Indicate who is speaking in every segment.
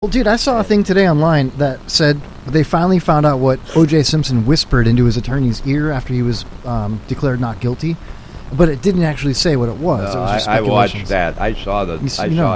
Speaker 1: Well, dude, I saw a thing today online that said they finally found out what O.J. Simpson whispered into his attorney's ear after he was declared not guilty, but it didn't actually say what it was.
Speaker 2: No,
Speaker 1: it was just
Speaker 2: I watched
Speaker 1: speculations.
Speaker 2: that. I saw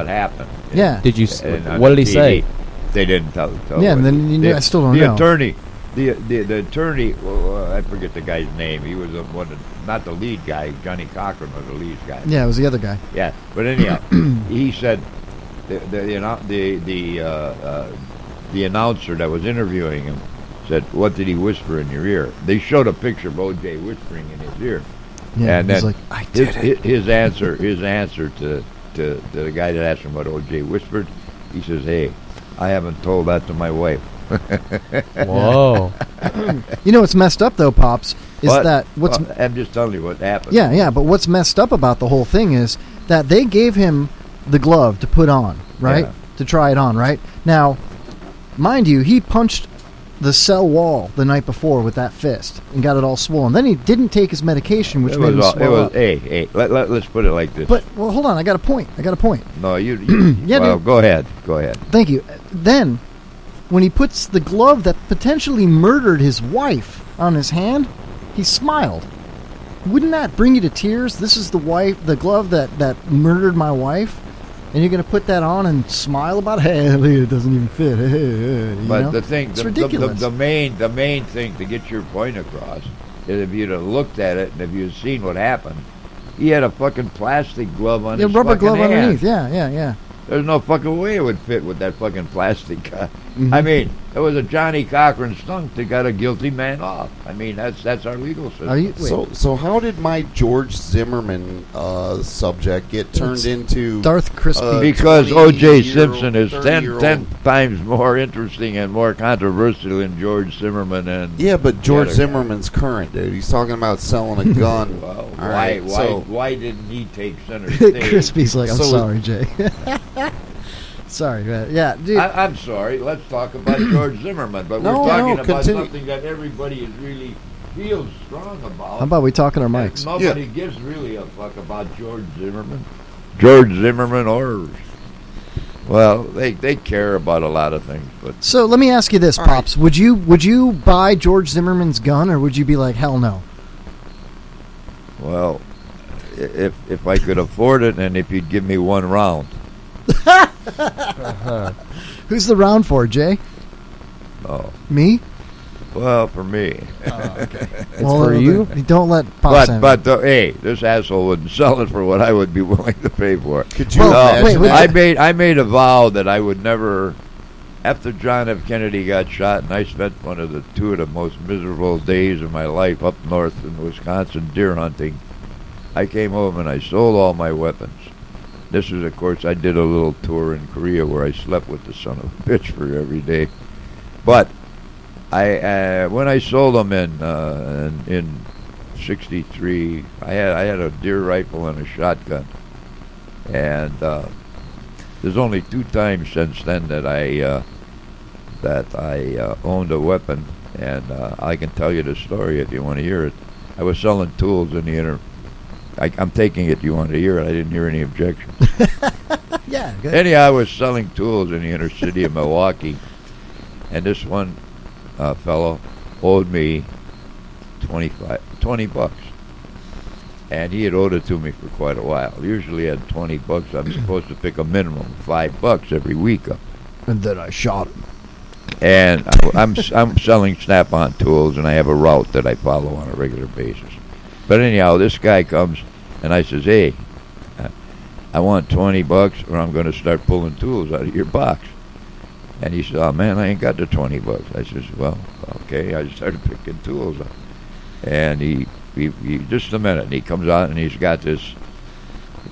Speaker 2: it happen.
Speaker 1: Yeah.
Speaker 3: Did you?
Speaker 2: And
Speaker 3: What did he
Speaker 2: TV.
Speaker 3: say?
Speaker 2: They didn't tell.
Speaker 1: Yeah, and then I still don't
Speaker 2: the
Speaker 1: know.
Speaker 2: Attorney, the attorney. Well, I forget the guy's name. He was not the lead guy. Johnny Cochran was the lead guy.
Speaker 1: Yeah, it was the other guy.
Speaker 2: Yeah, but anyhow, he said the announcer that was interviewing him said, "What did he whisper in your ear?" They showed a picture of O.J. whispering in his ear,
Speaker 1: Yeah,
Speaker 2: and
Speaker 1: he's
Speaker 2: then
Speaker 1: like, I did it.
Speaker 2: his answer to the guy that asked him what O.J. whispered, he says, "Hey, I haven't told that to my wife."
Speaker 3: Whoa.
Speaker 1: You know what's messed up, though, Pops, is that what's...
Speaker 2: I'm just telling you what happened.
Speaker 1: Yeah, but what's messed up about the whole thing is that they gave him the glove to put on, right?
Speaker 2: Yeah.
Speaker 1: To try it on, right? Now, mind you, he punched the cell wall the night before with that fist and got it all swollen. Then he didn't take his medication, which made him swell up.
Speaker 2: Hey, let's put it like this.
Speaker 1: But, well, hold on, I got a point.
Speaker 2: No, you
Speaker 1: Yeah,
Speaker 2: well,
Speaker 1: dude.
Speaker 2: go ahead.
Speaker 1: Thank you. Then, when he puts the glove that potentially murdered his wife on his hand, he smiled. Wouldn't that bring you to tears? This is the glove that murdered my wife, and you're going to put that on and smile about it? Hey, it doesn't even fit. You
Speaker 2: But
Speaker 1: know?
Speaker 2: the thing,
Speaker 1: It's ridiculous.
Speaker 2: the main thing to get your point across is if you'd have looked at it and if you'd seen what happened, he had a fucking plastic glove on
Speaker 1: Yeah,
Speaker 2: his
Speaker 1: rubber
Speaker 2: fucking
Speaker 1: glove
Speaker 2: hand.
Speaker 1: underneath. Yeah.
Speaker 2: There's no fucking way it would fit with that fucking plastic.
Speaker 1: Mm-hmm.
Speaker 2: I mean, it was a Johnny Cochran stunt that got a guilty man off. I mean, that's our legal system.
Speaker 1: Are you, wait,
Speaker 4: So how did my George Zimmerman subject get turned
Speaker 1: It's
Speaker 4: into
Speaker 1: Darth Crispy.
Speaker 2: Because
Speaker 4: 20-year-old,
Speaker 2: O.J. Simpson is
Speaker 4: 30-year-old
Speaker 2: 10 times more interesting and more controversial than George Zimmerman and...
Speaker 4: Yeah, but George
Speaker 2: the other guy.
Speaker 4: Zimmerman's current, dude. He's talking about selling a gun.
Speaker 2: Well,
Speaker 4: All right,
Speaker 2: why didn't he take center stage?
Speaker 1: Crispy's like, I'm
Speaker 4: So-
Speaker 1: sorry, Jay. Sorry, man. Yeah, dude.
Speaker 2: I'm sorry. Let's talk about George Zimmerman, but
Speaker 4: No,
Speaker 2: we're talking
Speaker 4: no,
Speaker 2: about
Speaker 4: continue.
Speaker 2: something that everybody is really feels strong about.
Speaker 1: How about we talk in our
Speaker 2: And
Speaker 1: mics?
Speaker 2: Nobody gives really a fuck about George Zimmerman. George Zimmerman or... Well, they care about a lot of things, but...
Speaker 1: So let me ask you this,
Speaker 4: All right.
Speaker 1: Pops. Would you buy George Zimmerman's gun, or would you be like, hell no?
Speaker 2: Well, if I could afford it and if you'd give me one round.
Speaker 1: Who's the round for, Jay?
Speaker 2: Oh,
Speaker 1: Me?
Speaker 2: well, for me.
Speaker 3: It's for you?
Speaker 1: Don't let Pops in.
Speaker 2: But hey, this asshole wouldn't sell it for what I would be willing to pay for it.
Speaker 4: Could you
Speaker 1: Well,
Speaker 4: imagine
Speaker 1: wait,
Speaker 4: that?
Speaker 2: I made a vow that I would never, after John F. Kennedy got shot, and I spent two of the most miserable days of my life up north in Wisconsin deer hunting. I came home and I sold all my weapons. This was, of course, I did a little tour in Korea where I slept with the son of a bitch for every day. But I when I sold them in '63, I had a deer rifle and a shotgun, and there's only 2 times since then that I owned a weapon, and I can tell you the story if you want to hear it. I was selling tools in the inner. I'm taking it you want to hear it. I didn't hear any objection.
Speaker 1: Yeah, good.
Speaker 2: Anyhow, I was selling tools in the inner city of Milwaukee, and this one fellow owed me $20, and he had owed it to me for quite a while. Usually at $20, I'm supposed to pick a minimum of $5 every week up.
Speaker 1: And then I shot him.
Speaker 2: And I'm selling Snap-on tools, and I have a route that I follow on a regular basis. But anyhow, this guy comes, and I says, "Hey, I want $20, or I'm going to start pulling tools out of your box." And he said, "Oh man, I ain't got the $20." I says, "Well, okay." I started picking tools up, and he just a minute, and he comes out, and he's got this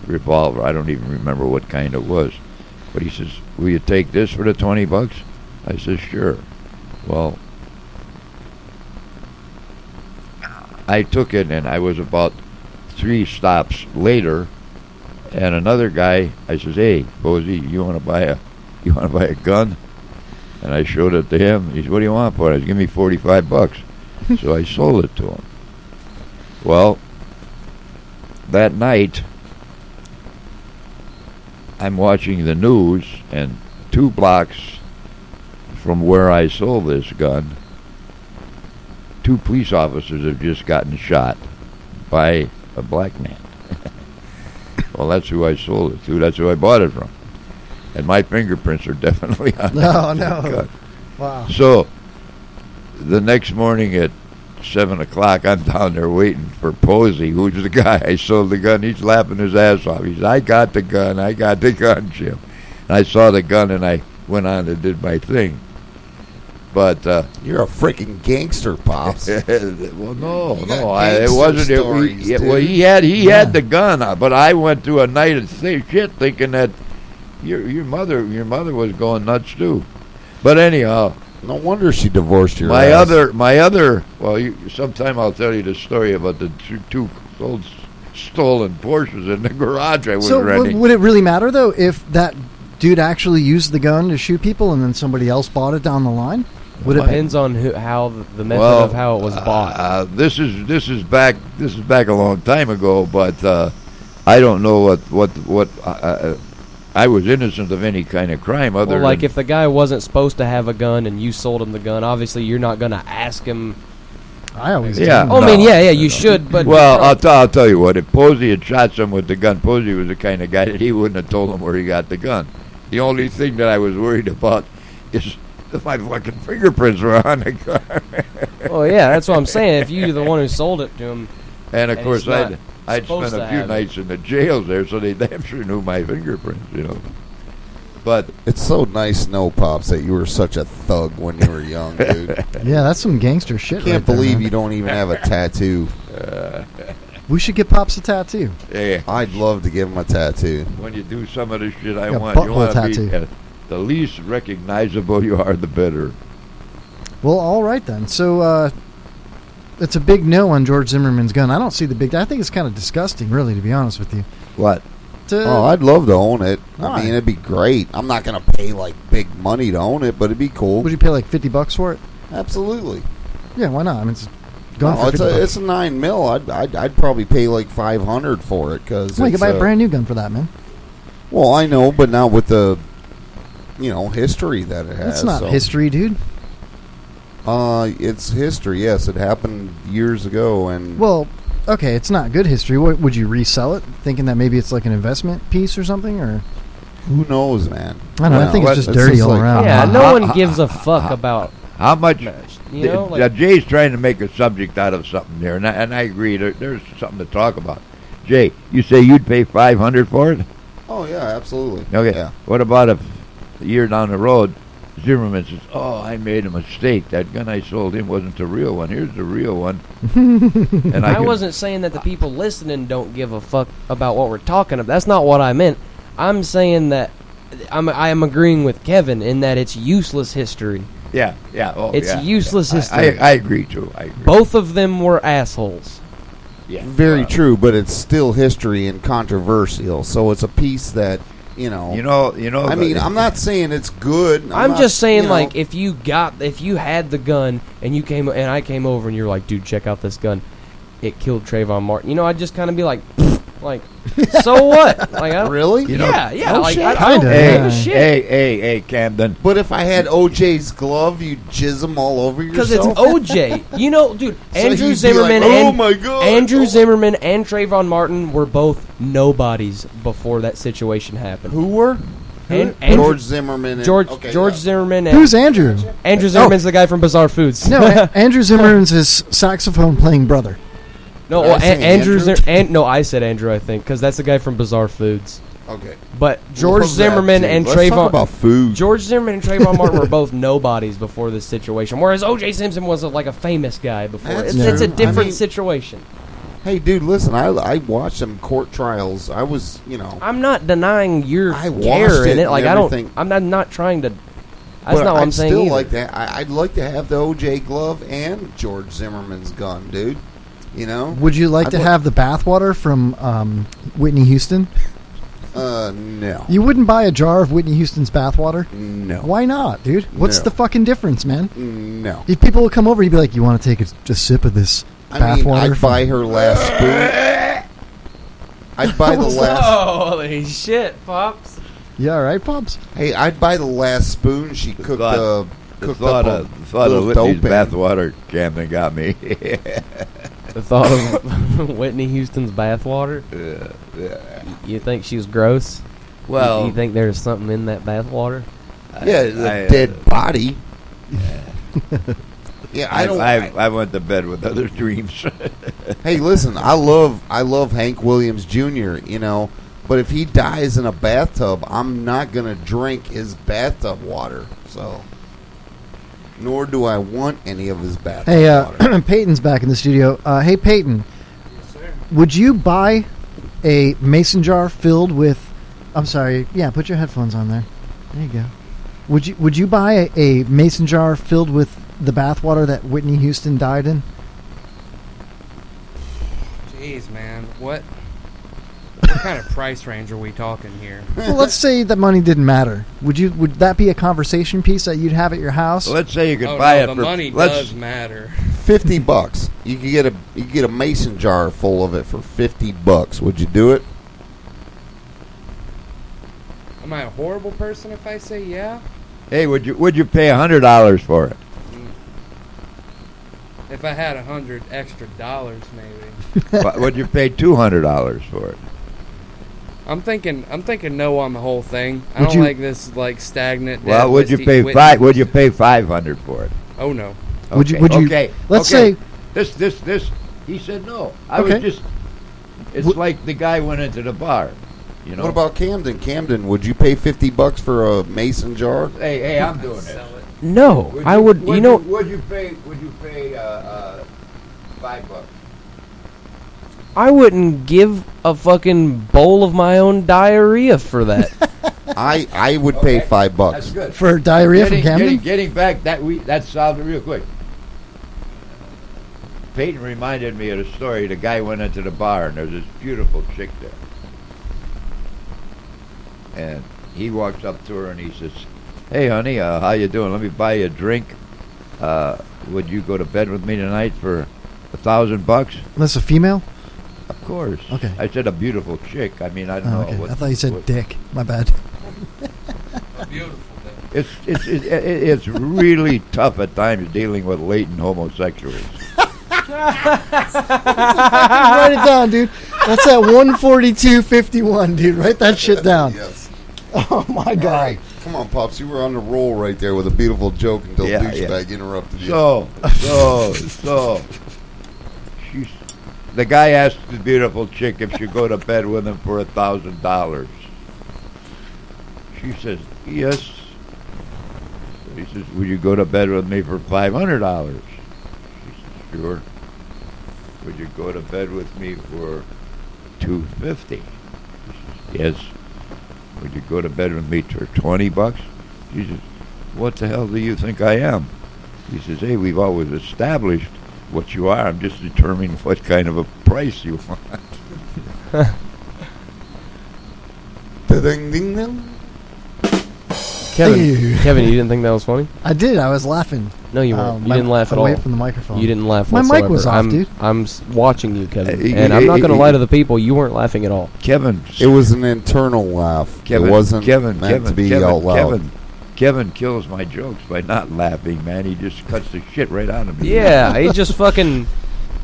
Speaker 2: revolver. I don't even remember what kind it was, but he says, "Will you take this for the $20?" I says, "Sure." Well, I took it, and I was about 3 stops later, and another guy. I says, "Hey, Bozy, you want to buy a gun?" And I showed it to him. He said, "What do you want for it?" I said, "Give me $45." So I sold it to him. Well, that night, I'm watching the news, and 2 blocks from where I sold this gun, 2 police officers have just gotten shot by a black man. Well, that's who I sold it to. That's who I bought it from. And my fingerprints are definitely on
Speaker 1: No,
Speaker 2: that
Speaker 1: no.
Speaker 2: gun.
Speaker 1: Wow.
Speaker 2: So, the next morning at 7 o'clock, I'm down there waiting for Posey, who's the guy I sold the gun. He's laughing his ass off. He said, I got the gun, Jim. And I saw the gun, and I went on and did my thing. But
Speaker 4: You're a freaking gangster, Pops.
Speaker 2: well, no,
Speaker 4: You got
Speaker 2: no, it
Speaker 4: gangster
Speaker 2: wasn't.
Speaker 4: stories,
Speaker 2: Well,
Speaker 4: dude.
Speaker 2: he had the gun, but I went through a night of shit thinking that your mother was going nuts too. But anyhow,
Speaker 4: No wonder she divorced your
Speaker 2: my
Speaker 4: ass.
Speaker 2: other. Well, sometime I'll tell you the story about the two old stolen Porsches in the garage I was
Speaker 1: So
Speaker 2: renting.
Speaker 1: would it really matter though if that dude actually used the gun to shoot people and then somebody else bought it down the line? Would it?
Speaker 3: Depends on how the method
Speaker 2: Well,
Speaker 3: of how it was bought.
Speaker 2: This is back a long time ago, but I don't know what I was innocent of any kind of crime other
Speaker 3: Well, like
Speaker 2: than
Speaker 3: if the guy wasn't supposed to have a gun and you sold him the gun, obviously you're not going to ask him.
Speaker 1: I always
Speaker 2: Yeah.
Speaker 1: do.
Speaker 3: Oh, I mean,
Speaker 2: No,
Speaker 3: yeah, you should, but
Speaker 2: well, I'll tell you what. If Posey had shot someone with the gun, Posey was the kind of guy that he wouldn't have told him where he got the gun. The only thing that I was worried about is if my fucking fingerprints were on the gun.
Speaker 3: oh yeah, that's what I'm saying. If you're the one who sold it to him,
Speaker 2: And of
Speaker 3: And
Speaker 2: course,
Speaker 3: he's not
Speaker 2: I'd
Speaker 3: supposed
Speaker 2: spent a
Speaker 3: to
Speaker 2: few
Speaker 3: have it.
Speaker 2: nights in the jails there, so they damn sure knew my fingerprints, But
Speaker 4: It's so nice to know, Pops, that you were such a thug when you were young, dude.
Speaker 1: Yeah, that's some gangster shit.
Speaker 4: Can't
Speaker 1: right there,
Speaker 4: believe
Speaker 1: man.
Speaker 4: you don't even have a tattoo.
Speaker 1: We should get Pops a tattoo.
Speaker 2: yeah,
Speaker 4: I'd love to give him a tattoo.
Speaker 2: when you do some of the shit I
Speaker 1: Yeah,
Speaker 2: want, you
Speaker 1: butthole
Speaker 2: want to
Speaker 1: tattoo.
Speaker 2: be the least recognizable you are, the better.
Speaker 1: Well, all right then. So it's a big no on George Zimmerman's gun. I don't see the big. I think it's kind of disgusting, really, to be honest with you.
Speaker 2: What?
Speaker 4: Oh, I'd love to own it.
Speaker 1: Why?
Speaker 4: I mean, it'd be great. I'm not going to pay, like, big money to own it, but it'd be cool.
Speaker 1: Would you pay like $50 for it?
Speaker 4: Absolutely.
Speaker 1: Yeah, why not? I mean, it's gone
Speaker 4: No,
Speaker 1: for
Speaker 4: it's
Speaker 1: $50.
Speaker 4: a 9 mil. I'd probably pay like $500 for it because
Speaker 1: Well, you can buy a brand new gun for that, man.
Speaker 4: Well, I know, but not with the history that it has.
Speaker 1: That's not
Speaker 4: so.
Speaker 1: history, dude.
Speaker 4: It's history. Yes, it happened years ago, and
Speaker 1: Well, okay, it's not good history. What, would you resell it, thinking that maybe it's like an investment piece or something? Or
Speaker 4: who knows, man?
Speaker 1: I don't know. I think it's just
Speaker 4: It's
Speaker 1: dirty all
Speaker 4: like-
Speaker 1: around.
Speaker 3: yeah,
Speaker 1: man.
Speaker 3: no one gives a fuck about.
Speaker 2: How much?
Speaker 3: You know, like-
Speaker 2: Jay's trying to make a subject out of something there, and I agree. There's something to talk about. Jay, you say you'd pay $500 for it?
Speaker 4: Oh yeah, absolutely.
Speaker 2: Okay.
Speaker 4: Yeah.
Speaker 2: What about if a year down the road, Zimmerman says, "Oh, I made a mistake. That gun I sold him wasn't the real one. Here's the real one." And
Speaker 3: I
Speaker 2: can-
Speaker 3: wasn't saying that the people listening don't give a fuck about what we're talking about. That's not what I meant. I'm saying that I am agreeing with Kevin in that it's useless history.
Speaker 2: Yeah. Oh,
Speaker 3: It's
Speaker 2: yeah,
Speaker 3: useless
Speaker 2: yeah.
Speaker 3: history.
Speaker 2: I agree too. I agree.
Speaker 3: Both of them were assholes.
Speaker 2: Yeah.
Speaker 4: Very true, but it's still history and controversial. So it's a piece that
Speaker 2: You know.
Speaker 4: I mean, I'm not saying it's good.
Speaker 3: I'm
Speaker 4: not,
Speaker 3: just saying,
Speaker 4: you know,
Speaker 3: like, if you had the gun and I came over and you're like, dude, check out this gun. It killed Trayvon Martin. I'd just kind of be like, so what? Like, I don't,
Speaker 4: really?
Speaker 3: yeah.
Speaker 4: No
Speaker 3: like,
Speaker 4: shit.
Speaker 3: I don't
Speaker 1: Kinda,
Speaker 3: give
Speaker 1: yeah.
Speaker 3: a shit.
Speaker 2: Hey, Camden.
Speaker 4: But if I had OJ's glove, you'd jizz them all over
Speaker 3: Because
Speaker 4: yourself.
Speaker 3: it's OJ. Dude,
Speaker 4: So
Speaker 3: Andrew
Speaker 4: you'd be
Speaker 3: Zimmerman
Speaker 4: like, oh
Speaker 3: and
Speaker 4: my God.
Speaker 3: Andrew
Speaker 4: Oh.
Speaker 3: Zimmerman and Trayvon Martin were both nobodies before that situation happened.
Speaker 4: Who were?
Speaker 3: Andrew-
Speaker 4: George Zimmerman. And,
Speaker 3: George
Speaker 4: okay,
Speaker 3: George
Speaker 4: yeah.
Speaker 3: Zimmerman and
Speaker 1: Who's Andrew?
Speaker 3: Andrew Zimmerman's the guy from Bizarre Foods.
Speaker 1: No, Andrew Zimmerman's his saxophone playing brother.
Speaker 3: no,
Speaker 4: Did I
Speaker 3: well,
Speaker 4: say
Speaker 3: Andrew.
Speaker 4: Andrew?
Speaker 3: No, I said Andrew. I think because that's the guy from Bizarre Foods.
Speaker 4: Okay.
Speaker 3: But George
Speaker 4: Love that,
Speaker 3: Zimmerman
Speaker 4: dude.
Speaker 3: and
Speaker 4: Let's
Speaker 3: Trayvon.
Speaker 4: talk about food.
Speaker 3: George Zimmerman and Trayvon Martin were both nobodies before this situation, whereas O.J. Simpson was like a famous guy before.
Speaker 4: That's
Speaker 3: It's a
Speaker 4: true.
Speaker 3: different
Speaker 4: I mean-
Speaker 3: situation.
Speaker 4: Hey, dude, listen. I watched some court trials. I was,
Speaker 3: I'm not denying your
Speaker 4: I watched
Speaker 3: care
Speaker 4: it
Speaker 3: in it.
Speaker 4: and
Speaker 3: Like
Speaker 4: everything.
Speaker 3: I'm not trying to. That's
Speaker 4: but
Speaker 3: not what I'm
Speaker 4: I'd
Speaker 3: saying
Speaker 4: still
Speaker 3: either.
Speaker 4: like that. I'd like to have the OJ glove and George Zimmerman's gun, dude.
Speaker 1: Would you like
Speaker 4: I'd
Speaker 1: to
Speaker 4: li-
Speaker 1: have the bathwater from Whitney Houston?
Speaker 4: No.
Speaker 1: You wouldn't buy a jar of Whitney Houston's bathwater?
Speaker 4: No.
Speaker 1: Why not, dude? What's
Speaker 4: No.
Speaker 1: the fucking difference, man?
Speaker 4: No.
Speaker 1: If people will come over, you'd be like, "You want to take a sip of this
Speaker 4: I mean,
Speaker 1: bathwater?"
Speaker 4: I'd buy her last spoon. I'd buy the last.
Speaker 3: Holy shit, pops!
Speaker 1: Yeah, all right, pops.
Speaker 4: Hey, I'd buy the last spoon she cooked
Speaker 2: thought. The
Speaker 4: cooked
Speaker 2: thought
Speaker 4: up
Speaker 2: of, the thought of
Speaker 4: little
Speaker 2: Whitney's
Speaker 4: dope in.
Speaker 2: bathwater, Camden, got me.
Speaker 3: The thought of Whitney Houston's bathwater. You think she's gross?
Speaker 2: Well,
Speaker 3: you think there's something in that bathwater?
Speaker 4: Yeah, the dead body. Yeah,
Speaker 2: I went to bed with other dreams.
Speaker 4: Hey, listen, I love Hank Williams Jr., you know, but if he dies in a bathtub, I'm not going to drink his bathtub water. So, nor do I want any of his bathtub
Speaker 1: Hey,
Speaker 4: water.
Speaker 1: Peyton's back in the studio. Hey, Peyton, would you buy a mason jar filled with? I'm sorry. Yeah, put your headphones on there. There you go. Would you buy a mason jar filled with the bathwater that Whitney Houston died in?
Speaker 5: Jeez, man, what kind of price range are we talking here?
Speaker 1: Well, let's say that money didn't matter. Would that be a conversation piece that you'd have at your house?
Speaker 2: Let's say you could
Speaker 5: Oh,
Speaker 2: buy
Speaker 5: no,
Speaker 2: it
Speaker 5: the
Speaker 2: for
Speaker 5: money
Speaker 2: let's-
Speaker 5: does matter.
Speaker 4: $50. You could get a mason jar full of it for $50. Would you do it?
Speaker 5: Am I a horrible person if I say yeah?
Speaker 2: Hey, would you pay $100 for it?
Speaker 5: If I had $100 extra, maybe.
Speaker 2: Would you pay $200 for it?
Speaker 5: I'm thinking no on the whole thing. I
Speaker 1: Would
Speaker 5: don't
Speaker 1: you-
Speaker 5: like this like stagnant.
Speaker 2: Well,
Speaker 5: dead
Speaker 2: would you
Speaker 5: Whitney-
Speaker 2: pay
Speaker 5: Whitney-
Speaker 2: five? Would you pay $500 for it?
Speaker 5: Oh no.
Speaker 1: Would you-
Speaker 2: Okay,
Speaker 1: would you-
Speaker 2: Okay.
Speaker 1: let's
Speaker 2: okay.
Speaker 1: say-
Speaker 2: this. He said no. I
Speaker 1: Okay.
Speaker 2: was just. It's
Speaker 1: Would-
Speaker 2: like the guy went into the bar. You know.
Speaker 4: What about Camden? Camden, would you pay $50 for a mason jar?
Speaker 2: Hey, I'm doing this.
Speaker 3: No, I would. You know,
Speaker 2: Would you pay $5?
Speaker 3: I wouldn't give a fucking bowl of my own diarrhea for that.
Speaker 4: I would pay
Speaker 2: Okay.
Speaker 4: $5.
Speaker 2: That's good.
Speaker 1: For diarrhea from Camden?
Speaker 2: Getting back that solved it real quick. Peyton reminded me of the story. The guy went into the bar and there's this beautiful chick there. And he walks up to her and he says, "Hey, honey, how you doing? Let me buy you a drink. Would you go to bed with me tonight for $1,000?"
Speaker 1: That's a female?
Speaker 2: Of course.
Speaker 1: Okay.
Speaker 2: I said a beautiful chick. I mean, I don't
Speaker 1: Oh,
Speaker 2: know.
Speaker 1: okay.
Speaker 2: What,
Speaker 1: I thought you said
Speaker 2: what-
Speaker 1: dick. My bad.
Speaker 5: A beautiful thing.
Speaker 2: It's really tough at times dealing with latent homosexuals.
Speaker 1: Write it down, dude. That's at 142.51, dude. Write that shit down.
Speaker 4: Yes.
Speaker 1: Oh, my
Speaker 4: All
Speaker 1: God.
Speaker 4: right. Come on, Pops. You were on the roll right there with a beautiful joke until
Speaker 2: Yeah,
Speaker 4: douchebag interrupted you.
Speaker 2: So, the guy asked the beautiful chick if she'd go to bed with him for $1,000. She says, yes. He says, would you go to bed with me for $500? She says, sure. Would you go to bed with me for $250? He says, yes. Would you go to bed with me for $20? She says, what the hell do you think I am? He says, hey, we've always established what you are. I'm just determining what kind of a price you want.
Speaker 4: Ding, ding, ding.
Speaker 3: Kevin,
Speaker 1: Ew.
Speaker 3: Kevin, you didn't think that was funny?
Speaker 1: I did. I was laughing.
Speaker 3: No, you weren't. You
Speaker 1: My-
Speaker 3: didn't laugh at
Speaker 1: away
Speaker 3: all.
Speaker 1: from the microphone.
Speaker 3: You didn't laugh
Speaker 1: My mic
Speaker 3: whatsoever.
Speaker 1: was off, dude.
Speaker 3: I'm watching you, Kevin,
Speaker 2: Hey,
Speaker 3: and I'm not going to lie to the people. You weren't laughing at all.
Speaker 2: Kevin.
Speaker 4: It was an internal laugh.
Speaker 2: Kevin,
Speaker 4: it wasn't
Speaker 2: Kevin,
Speaker 4: meant
Speaker 2: Kevin,
Speaker 4: to be
Speaker 2: Kevin,
Speaker 4: out loud.
Speaker 2: Kevin kills my jokes by not laughing, man. He just cuts the shit right out of me.
Speaker 3: Yeah, he just fucking.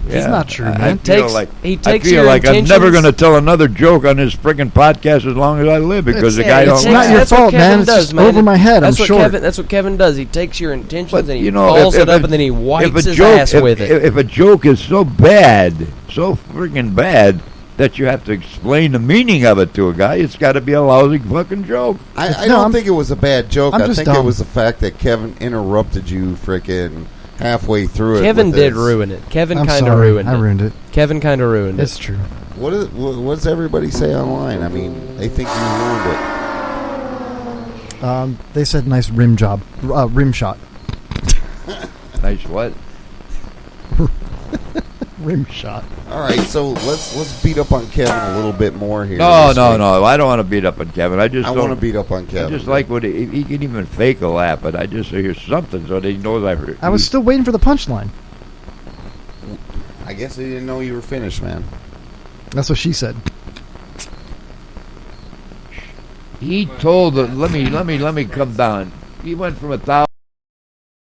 Speaker 1: It's not true, man.
Speaker 2: I feel
Speaker 3: Takes-
Speaker 2: like,
Speaker 3: he
Speaker 2: I
Speaker 3: takes
Speaker 2: feel
Speaker 3: your
Speaker 2: like I'm never
Speaker 3: intentions-
Speaker 2: going to tell another joke on this friggin' podcast as long as I live because the
Speaker 1: It's-
Speaker 2: guy
Speaker 1: it's
Speaker 2: don't
Speaker 1: not
Speaker 2: laugh.
Speaker 1: your
Speaker 3: That's what
Speaker 1: fault,
Speaker 3: Kevin
Speaker 1: man. It's
Speaker 3: does,
Speaker 1: just
Speaker 3: man.
Speaker 1: over my head.
Speaker 3: That's
Speaker 1: I'm
Speaker 3: what
Speaker 1: short.
Speaker 3: Kevin. That's what Kevin does. He takes your intentions
Speaker 2: But,
Speaker 3: and he
Speaker 2: you know,
Speaker 3: balls
Speaker 2: if
Speaker 3: it up,
Speaker 2: a-
Speaker 3: and then he wipes
Speaker 2: if a
Speaker 3: his
Speaker 2: joke,
Speaker 3: ass
Speaker 2: if,
Speaker 3: with it.
Speaker 2: If a joke is so bad, so friggin' bad, that you have to explain the meaning of it to a guy, it's got to be a lousy fucking joke.
Speaker 4: I
Speaker 1: No,
Speaker 4: don't
Speaker 1: I'm-
Speaker 4: think it was a bad joke.
Speaker 1: I'm
Speaker 4: I
Speaker 1: just
Speaker 4: think it
Speaker 1: dumb.
Speaker 4: was the fact that Kevin interrupted you frickin' halfway through it.
Speaker 3: Kevin
Speaker 4: with
Speaker 3: did
Speaker 4: his-
Speaker 3: ruin it. Kevin
Speaker 1: I'm
Speaker 3: kind of
Speaker 1: sorry.
Speaker 3: ruined
Speaker 1: I
Speaker 3: it.
Speaker 1: ruined it.
Speaker 3: Kevin kind of ruined
Speaker 1: It's
Speaker 3: it.
Speaker 1: true.
Speaker 4: What does everybody say online? I mean, they think you ruined it.
Speaker 1: They said nice rim job. Rim shot.
Speaker 2: Nice what?
Speaker 1: Rim shot.
Speaker 4: All right, so let's beat up on Kevin a little bit more here.
Speaker 2: No,
Speaker 4: this
Speaker 2: no,
Speaker 4: week.
Speaker 2: no. I don't want to beat up on Kevin. I just
Speaker 4: I
Speaker 2: don't.
Speaker 4: want to beat up on
Speaker 2: I
Speaker 4: Kevin.
Speaker 2: just like what he can even fake a laugh, but I just hear something so that he knows I heard.
Speaker 1: I was still waiting for the punchline.
Speaker 4: I guess I didn't know you were finished, man.
Speaker 1: That's what she said.
Speaker 2: He told. Let me come down. He went from 1,000.